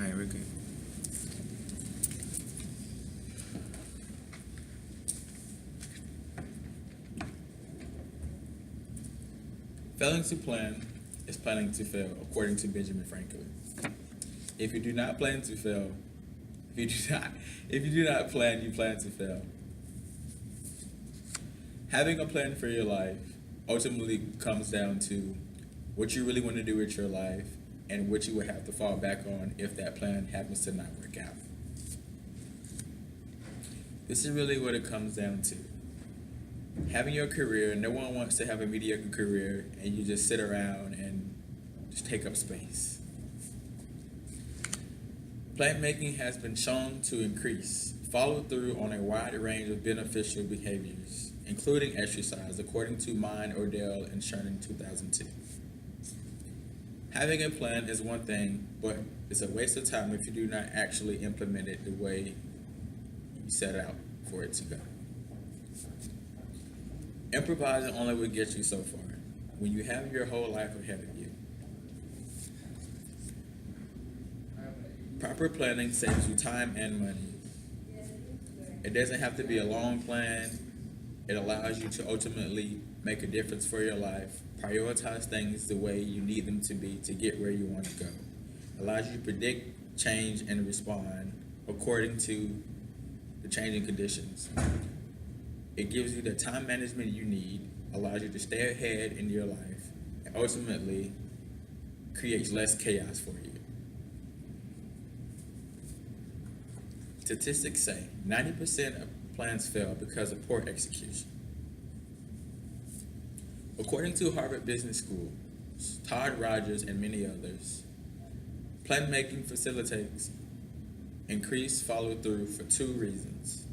All right, we're good. Failing to plan is planning to fail, according to Benjamin Franklin. If you do not plan to fail, if you do not plan, you plan to fail. Having a plan for your life ultimately comes down to what you really want to do with your life and what you would have to fall back on if that plan happens to not work out. This is really what it comes down to. Having your career, no one wants to have a mediocre career and you just sit around and just take up space. Plan making has been shown to increase follow through on a wide range of beneficial behaviors, including exercise, according to Mind, Ordell, and Sherman 2002. Having a plan is one thing, but it's a waste of time if you do not actually implement it the way you set out for it to go. Improvising only will get you so far when you have your whole life ahead of you. Proper planning saves you time and money. It doesn't have to be a long plan. It allows you to ultimately make a difference for your life, prioritize things the way you need them to be to get where you want to go. Allows you to predict, change, and respond according to the changing conditions. It gives you the time management you need, allows you to stay ahead in your life, and ultimately creates less chaos for you. Statistics say 90% of plans fail because of poor execution. According to Harvard Business School, Todd Rogers, and many others, plan making facilitates increased follow through for two reasons.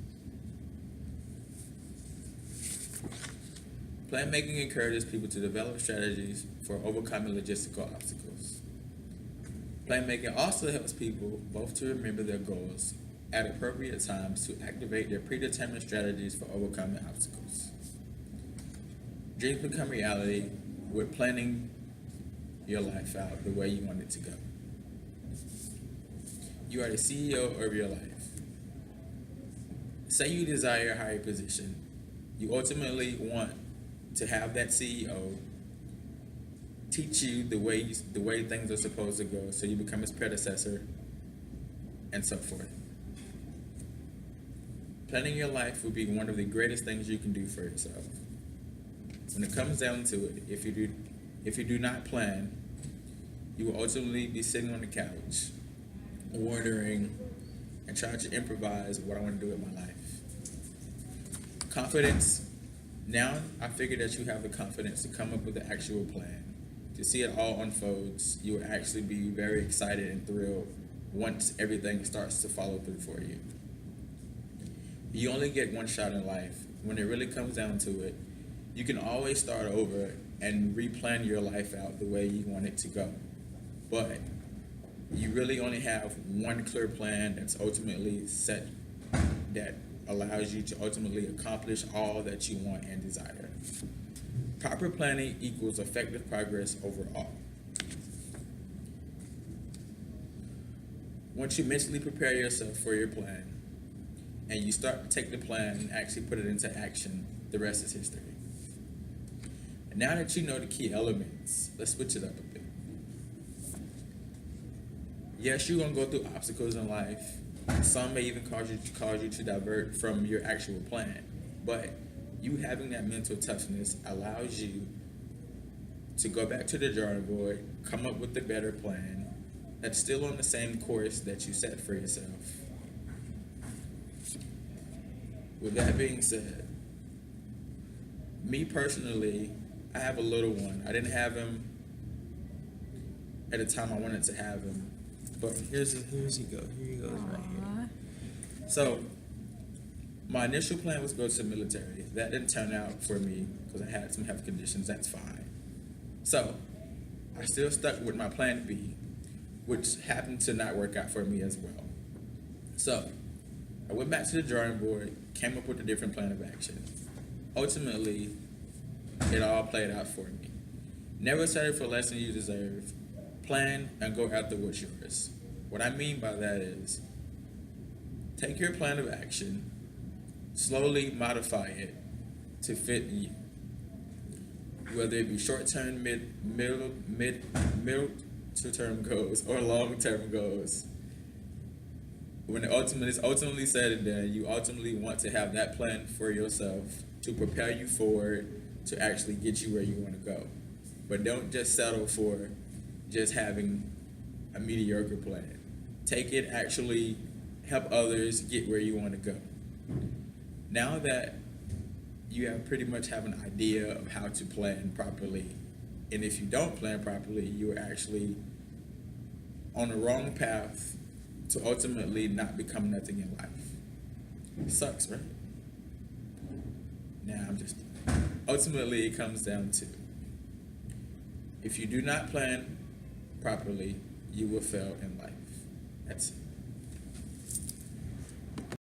Plan making encourages people to develop strategies for overcoming logistical obstacles. Plan making also helps people both to remember their goals at appropriate times to activate their predetermined strategies for overcoming obstacles. Dreams become reality with planning your life out the way you want it to go. You are the CEO of your life. Say you desire a higher position. You ultimately want to have that CEO teach you the way things are supposed to go so you become his predecessor and so forth. Planning your life will be one of the greatest things you can do for yourself. When it comes down to it, if you do not plan, you will ultimately be sitting on the couch, wondering and trying to improvise what I want to do with my life. Confidence. Now I figured that you have the confidence to come up with the actual plan. To see it all unfolds, you will actually be very excited and thrilled once everything starts to follow through for you. You only get one shot in life. When it really comes down to it, you can always start over and replan your life out the way you want it to go. But you really only have one clear plan that's ultimately set, that allows you to ultimately accomplish all that you want and desire. Proper planning equals effective progress overall. Once you mentally prepare yourself for your plan, and you start to take the plan and actually put it into action, the rest is history. And now that you know the key elements, let's switch it up a bit. Yes, you're gonna go through obstacles in life. Some may even cause you to divert from your actual plan. But you having that mental toughness allows you to go back to the drawing board, come up with a better plan that's still on the same course that you set for yourself. With that being said, me personally, I have a little one. I didn't have him at the time I wanted to have him, but here he goes right here. So my initial plan was to go to the military. That didn't turn out for me because I had some health conditions. That's fine. So I still stuck with my plan B, which happened to not work out for me as well. So I went back to the drawing board, came up with a different plan of action. Ultimately, it all played out for me. Never settle for less than you deserve. Plan and go after what's yours. What I mean by that is take your plan of action, slowly modify it to fit you. Whether it be short term, middle to term goals or long term goals. When it ultimately said and done, you ultimately want to have that plan for yourself to prepare you forward to actually get you where you want to go. But don't just settle for just having a mediocre plan. Take it, actually help others get where you want to go. Now that you have pretty much have an idea of how to plan properly, and if you don't plan properly, you are actually on the wrong path to ultimately not become nothing in life. It sucks, right? Now ultimately it comes down to, if you do not plan properly, you will fail in life. That's it.